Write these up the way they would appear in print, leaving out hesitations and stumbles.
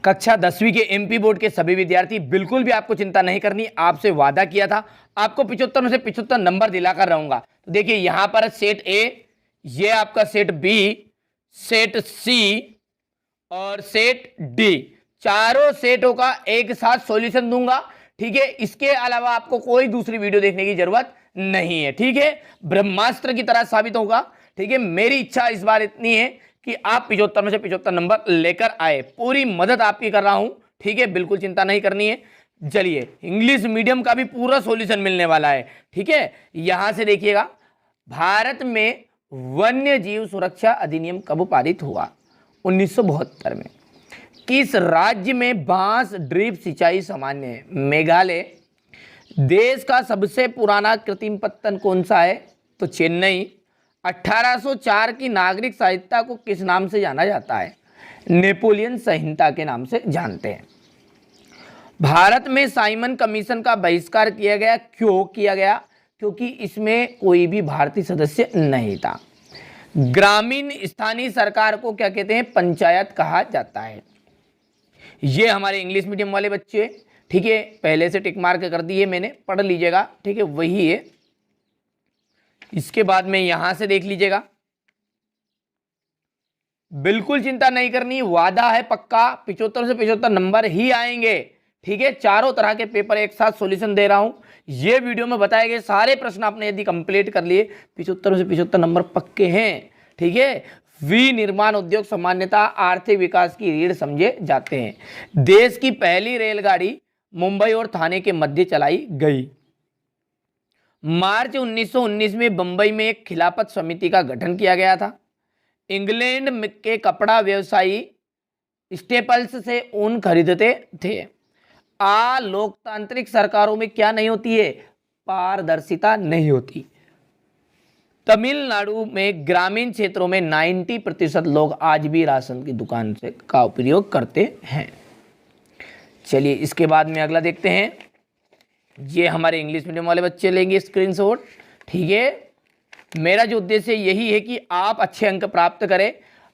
कक्षा 10वीं के एमपी बोर्ड के सभी विद्यार्थी, बिल्कुल भी आपको चिंता नहीं करनी। आपसे वादा किया था आपको 75 में से 75 नंबर दिलाकर रहूंगा। तो देखिए यहां पर सेट ए, ये आपका सेट बी, सेट सी और सेट डी, चारों सेटों का एक साथ सॉल्यूशन दूंगा। ठीक है, इसके अलावा आपको कोई दूसरी वीडियो देखने की जरूरत नहीं है। ठीक है, ब्रह्मास्त्र की तरह साबित होगा। ठीक है, मेरी इच्छा इस बार इतनी है कि आप 75 में से 75 नंबर लेकर आए, पूरी मदद आपकी कर रहा हूं। ठीक है, बिल्कुल चिंता नहीं करनी है। चलिए, इंग्लिश मीडियम का भी पूरा सॉल्यूशन मिलने वाला है। ठीक है, यहां से देखिएगा, भारत में वन्य जीव सुरक्षा अधिनियम कब पारित हुआ? 1972 में। किस राज्य में बांस ड्रिप सिंचाई सामान्य है? मेघालय। देश का सबसे पुराना कृत्रिम पत्तन कौन सा है? तो चेन्नई। 1804 की नागरिक संहिता को किस नाम से जाना जाता है? नेपोलियन संहिता के नाम से जानते हैं। भारत में साइमन कमीशन का बहिष्कार किया गया, क्यों किया गया? क्योंकि इसमें कोई भी भारतीय सदस्य नहीं था। ग्रामीण स्थानीय सरकार को क्या कहते हैं? पंचायत कहा जाता है। ये हमारे इंग्लिश मीडियम वाले बच्चे, ठीक है, पहले से टिक मार्क कर दिए मैंने, पढ़ लीजिएगा। ठीक है, वही है। इसके बाद में यहां से देख लीजिएगा, बिल्कुल चिंता नहीं करनी, वादा है पक्का 75 से 75 नंबर ही आएंगे। ठीक है, चारों तरह के पेपर एक साथ सॉल्यूशन दे रहा हूं। ये वीडियो में बताए गए सारे प्रश्न आपने यदि कंप्लीट कर लिए, 75 से 75 नंबर पक्के हैं। ठीक है, विनिर्माण उद्योग सामान्यतः आर्थिक विकास की रीढ़ समझे जाते हैं। देश की पहली रेलगाड़ी मुंबई और थाने के मध्य चलाई गई। मार्च 1919 में बंबई में एक खिलाफत समिति का गठन किया गया था। इंग्लैंड के कपड़ा व्यवसायी स्टेपल्स से ऊन खरीदते थे। लोकतांत्रिक सरकारों में क्या नहीं होती है? पारदर्शिता नहीं होती। तमिलनाडु में ग्रामीण क्षेत्रों में 90% लोग आज भी राशन की दुकान से का उपयोग करते हैं। चलिए, इसके बाद में अगला देखते हैं। ये हमारे इंग्लिश मीडियम वाले बच्चे लेंगे स्क्रीनशॉट। ठीक है, मेरा जो उद्देश्य यही है कि आप अच्छे अंक प्राप्त करें।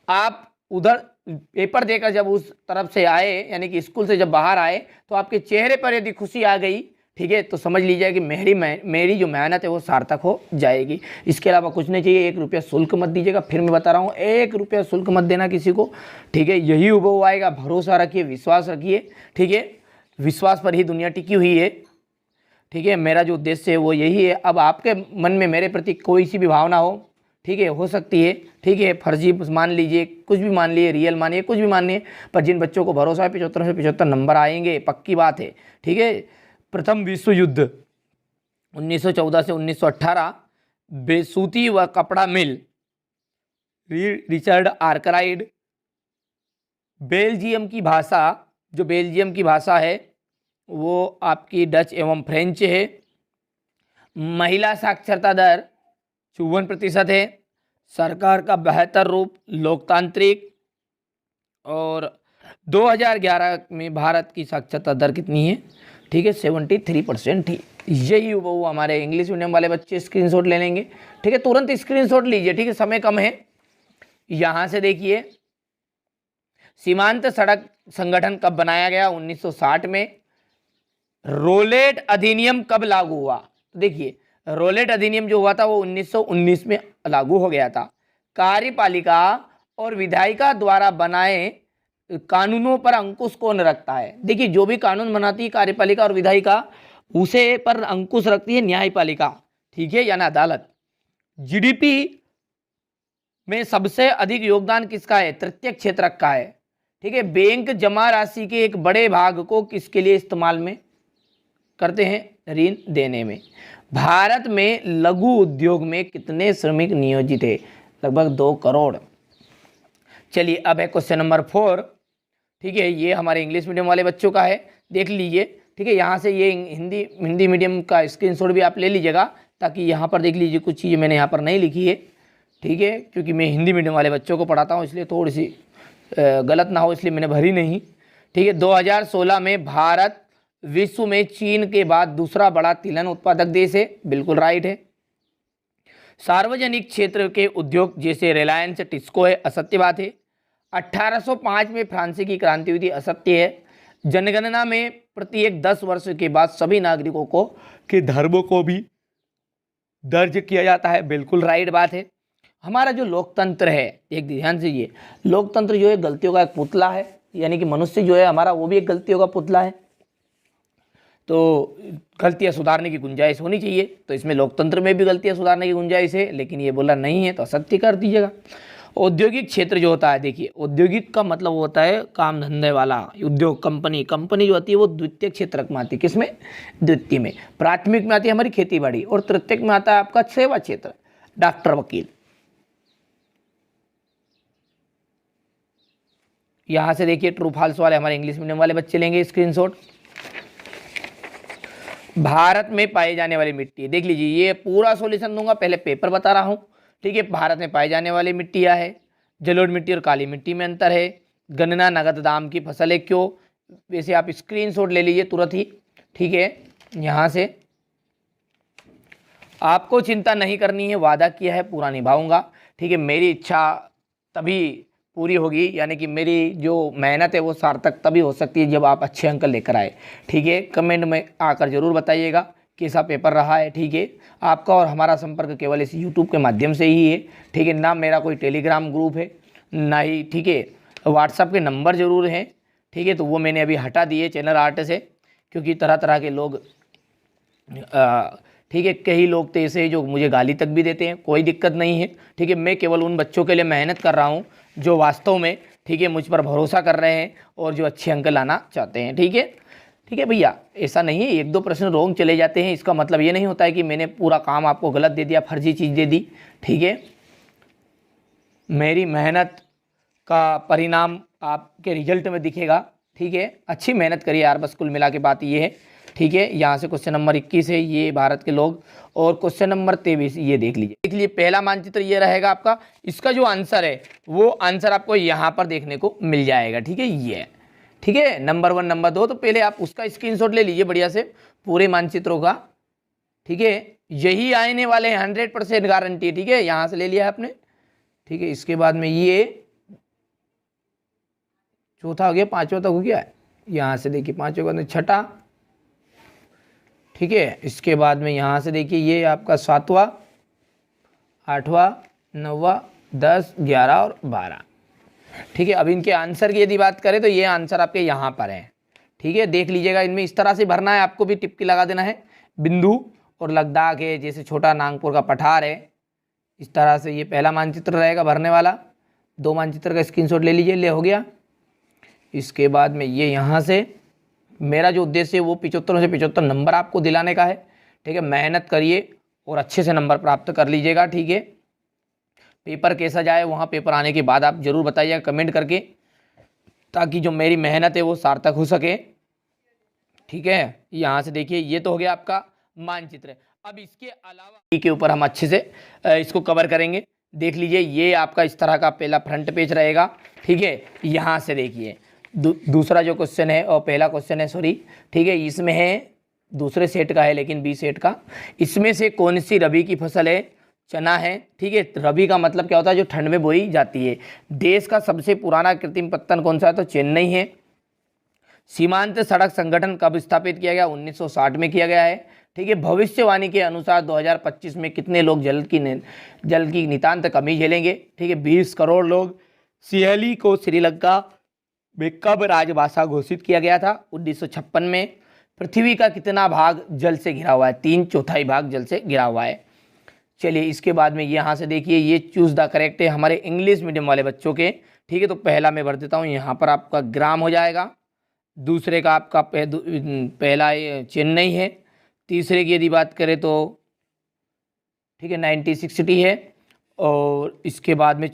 आप उधर पेपर देकर जब उस तरफ से आए, यानी कि स्कूल से जब बाहर आए, तो आपके चेहरे पर यदि खुशी आ गई, ठीक है, तो समझ लीजिए कि मेरी जो मेहनत है वो सार्थक हो जाएगी। इसके अलावा कुछ नहीं चाहिए। 1 रुपया शुल्क मत दीजिएगा, फिर मैं बता रहा हूँ, 1 रुपया शुल्क मत देना किसी को। ठीक है, यही उभव आएगा। भरोसा रखिए, विश्वास रखिए। ठीक है, विश्वास पर ही दुनिया टिकी हुई है। ठीक है, मेरा जो उद्देश्य है वो यही है। अब आपके मन में मेरे प्रति कोई सी भी भावना हो, ठीक है, हो सकती है, ठीक है, फर्जी मान लीजिए, कुछ भी मान लीजिए, रियल मानिए, कुछ भी मानिए, पर जिन बच्चों को भरोसा है 75 से 75 नंबर आएंगे, पक्की बात है। ठीक है, प्रथम विश्व युद्ध 1914 से 1918, बेसूती व कपड़ा मिल, रिचर्ड आर्कराइड। बेल्जियम की भाषा, जो बेल्जियम की भाषा है वो आपकी डच एवं फ्रेंच है। महिला साक्षरता दर 54% है। सरकार का बेहतर रूप लोकतांत्रिक। और 2011 में भारत की साक्षरता दर कितनी है? ठीक है, 73% थी। यही वो हमारे इंग्लिश मीडियम वाले बच्चे स्क्रीनशॉट ले लेंगे। ठीक है, तुरंत स्क्रीनशॉट लीजिए। ठीक है, समय कम है। यहां से देखिए, सीमांत सड़क संगठन कब बनाया गया? 1960 में। रोलेट अधिनियम कब लागू हुआ? तो देखिए, रोलेट अधिनियम जो हुआ था वो 1919 में लागू हो गया था। कार्यपालिका और विधायिका द्वारा बनाए कानूनों पर अंकुश कौन रखता है? देखिए, जो भी कानून बनाती है कार्यपालिका और विधायिका, उसे पर अंकुश रखती है न्यायपालिका। ठीक है, यानी अदालत। जीडीपी में सबसे अधिक योगदान किसका है? तृतीय क्षेत्र का है। ठीक है, बैंक जमा राशि के एक बड़े भाग को किसके लिए इस्तेमाल में करते हैं? ऋण देने में। भारत में लघु उद्योग में कितने श्रमिक नियोजित है? लगभग 2 करोड़। चलिए, अब है क्वेश्चन नंबर 4। ठीक है, ये हमारे इंग्लिश मीडियम वाले बच्चों का है, देख लीजिए। ठीक है, यहाँ से ये हिंदी मीडियम का स्क्रीनशॉट भी आप ले लीजिएगा, ताकि यहाँ पर देख लीजिए कुछ चीज़ें मैंने यहाँ पर नहीं लिखी है। ठीक है, क्योंकि मैं हिंदी मीडियम वाले बच्चों को पढ़ाता हूँ, इसलिए थोड़ी सी गलत ना हो, इसलिए मैंने भरी नहीं। ठीक है, 2016 में भारत विश्व में चीन के बाद दूसरा बड़ा तिलहन उत्पादक देश है। बिल्कुल राइट है। सार्वजनिक क्षेत्र के उद्योग जैसे रिलायंस, टिस्को है, असत्य बात है। 1805 में फ्रांसी की क्रांति हुई थी, असत्य है। जनगणना में प्रत्येक 10 वर्ष के बाद सभी नागरिकों को के धर्मों को भी दर्ज किया जाता है, बिल्कुल राइट बात है। हमारा जो लोकतंत्र है, एक ध्यान से, ये लोकतंत्र जो है गलतियों का एक पुतला है, यानी कि मनुष्य जो है हमारा वो भी एक गलतियों का पुतला है, तो गलतियां सुधारने की गुंजाइश होनी चाहिए। तो इसमें लोकतंत्र में भी गलतियां सुधारने की गुंजाइश है, लेकिन ये बोला नहीं है तो असत्य कर दीजिएगा। औद्योगिक क्षेत्र जो होता है, देखिए औद्योगिक का मतलब होता है काम धंधे वाला उद्योग, कंपनी जो होती है वो द्वितीय क्षेत्र में आती है। किसमें? द्वितीय में। प्राथमिक में आती है हमारी खेती बाड़ी, और तृतीयक में आता है आपका सेवा क्षेत्र, डॉक्टर, वकील। यहां से देखिए ट्रू फॉल्स वाले हमारे इंग्लिश मीडियम वाले बच्चे लेंगे स्क्रीनशॉट। भारत में पाई जाने वाली मिट्टी, देख लीजिए, ये पूरा सॉल्यूशन दूंगा, पहले पेपर बता रहा हूं, ठीक है। भारत में पाई जाने वाली मिट्टियां है, जलोढ़ मिट्टी और काली मिट्टी में अंतर है, गन्ना नगद दाम की फसल है, क्यों? वैसे आप स्क्रीनशॉट ले लीजिए तुरंत ही, ठीक है। यहाँ से आपको चिंता नहीं करनी है, वादा किया है पूरा निभाऊंगा, ठीक है। मेरी इच्छा तभी पूरी होगी, यानी कि मेरी जो मेहनत है वो सार्थक तभी हो सकती है जब आप अच्छे अंक लेकर आए, ठीक है। कमेंट में आकर जरूर बताइएगा कैसा पेपर रहा है, ठीक है। आपका और हमारा संपर्क केवल इस यूट्यूब के माध्यम से ही है, ठीक है। ना मेरा कोई टेलीग्राम ग्रुप है, ना ही, ठीक है, व्हाट्सएप के नंबर जरूर हैं, ठीक है। तो वो मैंने अभी हटा दिए चैनल आर्ट से, क्योंकि तरह तरह के लोग, ठीक है, कई लोग तो ऐसे जो मुझे गाली तक भी देते हैं, कोई दिक्कत नहीं है, ठीक है। मैं केवल उन बच्चों के लिए मेहनत कर रहा हूँ जो वास्तव में, ठीक है, मुझ पर भरोसा कर रहे हैं और जो अच्छे अंक लाना चाहते हैं, ठीक है। ठीक है भैया, ऐसा नहीं है 1-2 प्रश्न रोंग चले जाते हैं, इसका मतलब ये नहीं होता है कि मैंने पूरा काम आपको गलत दे दिया, फर्जी चीज़ दे दी, ठीक है। मेरी मेहनत का परिणाम आपके रिजल्ट में दिखेगा, ठीक है। अच्छी मेहनत करिए यार, बस कुल मिला के बात ये है, ठीक है। यहाँ से क्वेश्चन नंबर 21 है, ये भारत के लोग, और क्वेश्चन नंबर 23 ये देख लीजिए। पहला मानचित्र ये रहेगा आपका, इसका जो आंसर है वो आंसर आपको यहाँ पर देखने को मिल जाएगा, ठीक है, ये, ठीक है, नंबर 1 नंबर 2। तो पहले आप उसका स्क्रीनशॉट ले लीजिए बढ़िया से पूरे मानचित्रों का, ठीक है। यही आने वाले 100% गारंटी है, ठीक है, यहाँ से ले लिया है आपने, ठीक है। इसके बाद में ये चौथा हो गया, 5वां तक हो गया, यहाँ से देखिए 5वें बाद में 6ठा, ठीक है। इसके बाद में यहाँ से देखिए ये आपका 7वां, 8वां, 9वां, 10, 11 और 12, ठीक है। अब इनके आंसर की यदि बात करें तो ये आंसर आपके यहाँ पर हैं, ठीक है। देख लीजिएगा, इनमें इस तरह से भरना है, आपको भी टिप्पी लगा देना है, बिंदु और लद्दाख है, जैसे छोटा नागपुर का पठार है, इस तरह से ये पहला मानचित्र रहेगा भरने वाला। 2 मानचित्र का स्क्रीनशॉट ले लीजिए, ले हो गया। इसके बाद में ये यहाँ से, मेरा जो उद्देश्य है वो 75 से 75 नंबर आपको दिलाने का है, ठीक है। मेहनत करिए और अच्छे से नंबर प्राप्त कर लीजिएगा, ठीक है। पेपर कैसा जाए वहाँ पेपर आने के बाद आप जरूर बताइएगा कमेंट करके, ताकि जो मेरी मेहनत है वो सार्थक हो सके, ठीक है। यहाँ से देखिए ये तो हो गया आपका मानचित्र। अब इसके अलावा के ऊपर हम अच्छे से इसको कवर करेंगे। देख लीजिए, ये आपका इस तरह का पहला फ्रंट पेज रहेगा, ठीक है। यहाँ से देखिए दूसरा जो क्वेश्चन है, और पहला क्वेश्चन है, सॉरी, ठीक है, इसमें है दूसरे सेट का है, लेकिन बी सेट का, इसमें से कौन सी रबी की फसल है? चना है, ठीक है। रबी का मतलब क्या होता है? जो ठंड में बोई जाती है। देश का सबसे पुराना कृत्रिम पत्तन कौन सा है? तो चेन्नई है। सीमांत सड़क संगठन कब स्थापित किया गया? 1960 में किया गया है, ठीक है। भविष्यवाणी के अनुसार 2025 में कितने लोग जल की नितांत कमी झेलेंगे? ठीक है, 20 करोड़ लोग। सिहली को श्रीलंका में कब राजभाषा घोषित किया गया था? 1956 में। पृथ्वी का कितना भाग जल से घिरा हुआ है? 3/4 भाग जल से घिरा हुआ है। चलिए इसके बाद में यहाँ से देखिए, ये चूज द करेक्ट है हमारे इंग्लिश मीडियम वाले बच्चों के, ठीक है। तो पहला मैं भर देता हूँ, यहाँ पर आपका ग्राम हो जाएगा। दूसरे का आपका पहला चेन्नई है। तीसरे की यदि बात करें तो ठीक है 1960 है। और इसके बाद में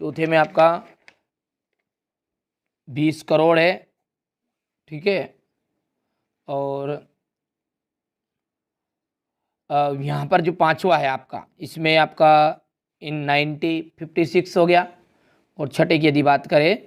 चौथे में आपका 20 करोड़ है, ठीक है। और यहाँ पर जो पांचवा है आपका, इसमें आपका इन 1956 हो गया। और छठे की यदि बात करें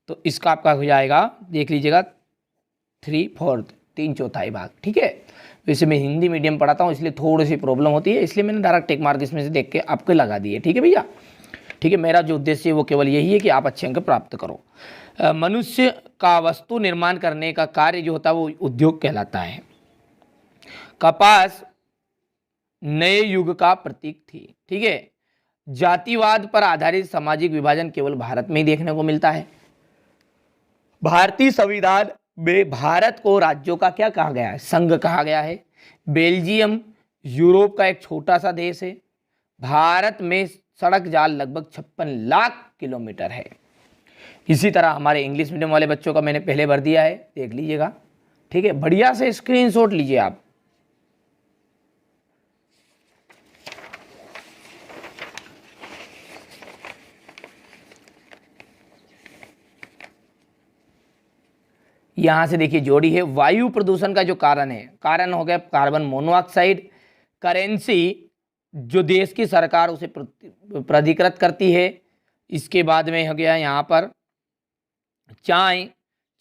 तो इसका आपका हो जाएगा, देख लीजिएगा 3/4 3/4 भाग, ठीक है। वैसे मैं हिंदी मीडियम पढ़ाता हूँ, इसलिए थोड़ी सी प्रॉब्लम होती है, इसलिए मैंने डायरेक्ट टिक मार्क इसमें से देख के आपको लगा दिए, ठीक है भैया। ठीक है, मेरा जो उद्देश्य है वो केवल यही है कि आप अच्छे अंक प्राप्त करो। मनुष्य का वस्तु निर्माण करने का कार्य जो होता है वो उद्योग कहलाता है। कपास नए युग का प्रतीक थी। ठीक है, जातिवाद पर आधारित सामाजिक विभाजन केवल भारत में ही देखने को मिलता है। भारतीय संविधान में भारत को राज्यों का क्या कहा गया है? संघ कहा गया है। बेल्जियम यूरोप का एक छोटा सा देश है। भारत में सड़क जाल लगभग 56 लाख किलोमीटर है। इसी तरह हमारे इंग्लिश मीडियम वाले बच्चों का मैंने पहले भर दिया है, देख लीजिएगा। ठीक है, बढ़िया से स्क्रीनशॉट लीजिए आप। यहां से देखिए जोड़ी है। वायु प्रदूषण का जो कारण है, कारण हो गया कार्बन मोनोऑक्साइड। करेंसी जो देश की सरकार उसे प्राधिकृत करती है। इसके बाद में हो गया यहाँ पर चाय।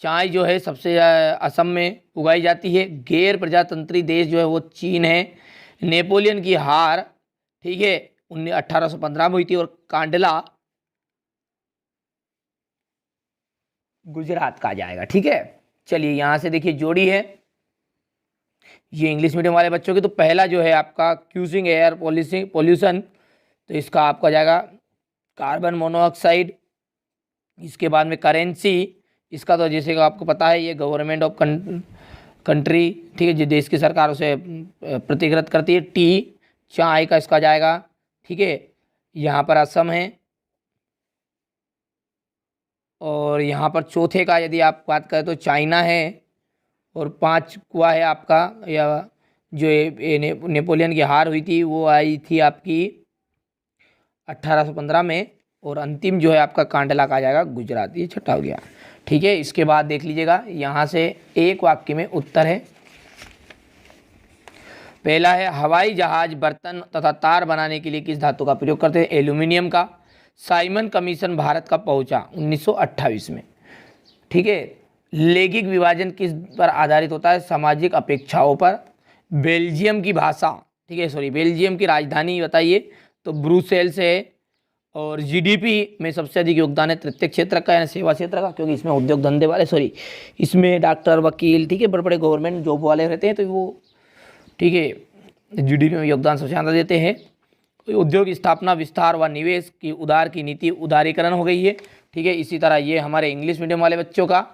चाय जो है सबसे असम में उगाई जाती है। गैर प्रजातंत्री देश जो है वो चीन है। नेपोलियन की हार, ठीक है, 1815 में हुई थी। और कांडला गुजरात का आ जाएगा। ठीक है, चलिए यहाँ से देखिए जोड़ी है ये इंग्लिश मीडियम वाले बच्चों की। तो पहला जो है आपका क्यूजिंग एयर पॉल्यूशन, तो इसका आपका जाएगा कार्बन मोनोऑक्साइड। इसके बाद में करेंसी, इसका तो जैसे कि आपको पता है ये गवर्नमेंट ऑफ कंट्री, ठीक है, जो देश की सरकार उसे प्रतिकृत करती है। टी चाय का इसका जाएगा। ठीक है, यहाँ पर असम है। और यहाँ पर चौथे का यदि आप बात करें तो चाइना है। और पांचवा है आपका या जो नेपोलियन की हार हुई थी वो आई थी आपकी 1815 में। और अंतिम जो है आपका कांडला का आ जाएगा गुजरात, ये छठा हो गया। ठीक है, इसके बाद देख लीजिएगा यहाँ से एक वाक्य में उत्तर है। पहला है हवाई जहाज बर्तन तथा तार बनाने के लिए किस धातु का प्रयोग करते हैं? एल्यूमिनियम का। साइमन कमीशन भारत कब पहुंचा? 1928 में। ठीक है, लैंगिक विभाजन किस पर आधारित होता है? सामाजिक अपेक्षाओं पर। बेल्जियम की भाषा, ठीक है, सॉरी, बेल्जियम की राजधानी बताइए, तो ब्रुसेल्स है। और जीडीपी में सबसे अधिक योगदान है तृतीय क्षेत्र का यानी सेवा क्षेत्र का, क्योंकि इसमें उद्योग धंधे वाले, सॉरी, इसमें डॉक्टर, वकील, ठीक है, बड़े बड़े गवर्नमेंट जॉब वाले रहते हैं, तो वो, ठीक है, जीडीपी में योगदान सबसे ज़्यादा देते हैं। उद्योग स्थापना, विस्तार व निवेश की उदार की नीति उदारीकरण हो गई है। ठीक है, इसी तरह ये हमारे इंग्लिश मीडियम वाले बच्चों का,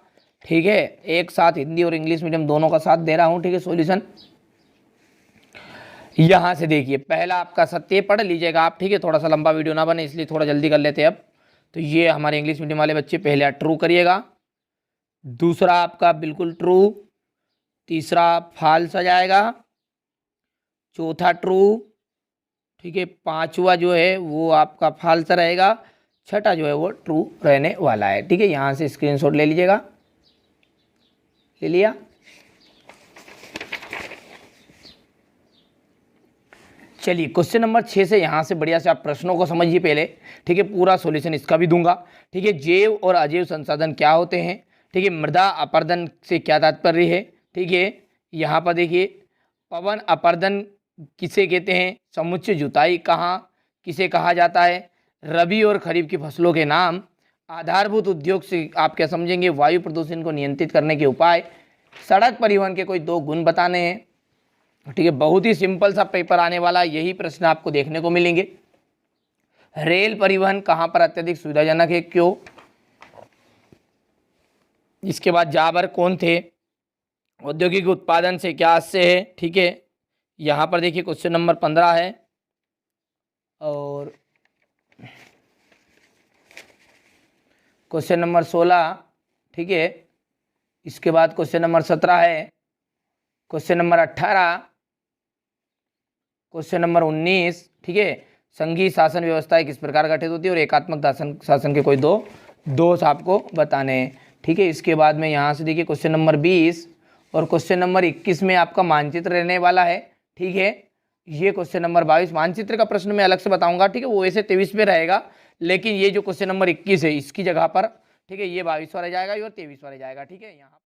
ठीक है, एक साथ हिंदी और इंग्लिश मीडियम दोनों का साथ दे रहा हूँ। ठीक है, सॉल्यूशन यहाँ से देखिए, पहला आपका सत्य पढ़ लीजिएगा आप। ठीक है, थोड़ा सा लंबा वीडियो ना बने इसलिए थोड़ा जल्दी कर लेते हैं अब। तो ये हमारे इंग्लिश मीडियम वाले बच्चे पहले ट्रू करिएगा, दूसरा आपका बिल्कुल ट्रू, तीसरा फॉल्स आ जाएगा, चौथा ट्रू, ठीक है, पांचवा जो है वो आपका फॉल्स रहेगा, छठा जो है वो ट्रू रहने वाला है। ठीक है, यहाँ से स्क्रीनशॉट ले लीजिएगा। ले लिया? चलिए क्वेश्चन नंबर 6 से यहाँ से बढ़िया से आप प्रश्नों को समझिए पहले। ठीक है, पूरा सॉल्यूशन इसका भी दूंगा। ठीक है, जैव और अजैव संसाधन क्या होते हैं? ठीक है, मृदा अपरदन से क्या तात्पर्य है? ठीक है, यहाँ पर देखिए, पवन अपरदन किसे कहते हैं? समुच्चय जुताई कहाँ किसे कहा जाता है? रबी और खरीफ की फसलों के नाम। आधारभूत उद्योग से आप क्या समझेंगे? वायु प्रदूषण को नियंत्रित करने के उपाय। सड़क परिवहन के कोई 2 गुण बताने हैं। ठीक है, बहुत ही सिंपल सा पेपर आने वाला, यही प्रश्न आपको देखने को मिलेंगे। रेल परिवहन कहाँ पर अत्यधिक सुविधाजनक है, क्यों? इसके बाद जाबर कौन थे? औद्योगिक उत्पादन से क्या आशय है? ठीक है, यहाँ पर देखिए क्वेश्चन नंबर 15 है। और क्वेश्चन नंबर 16, ठीक है, इसके बाद क्वेश्चन नंबर 17 है, क्वेश्चन नंबर 18, क्वेश्चन नंबर 19। ठीक है, संघीय शासन व्यवस्था किस प्रकार गठित होती है? और एकात्मक शासन के कोई 2 दोष आपको बताने हैं। ठीक है, इसके बाद में यहाँ से देखिए क्वेश्चन नंबर 20 और क्वेश्चन नंबर 21 में आपका मानचित्र रहने वाला है। ठीक है, ये क्वेश्चन नंबर 22 मानचित्र का प्रश्न मैं अलग से बताऊंगा। ठीक है, वो वैसे 23 में रहेगा, लेकिन ये जो क्वेश्चन नंबर 21 है इसकी जगह पर, ठीक है, ये 22 वाला जाएगा और 23 वाला जाएगा। ठीक है, यहाँ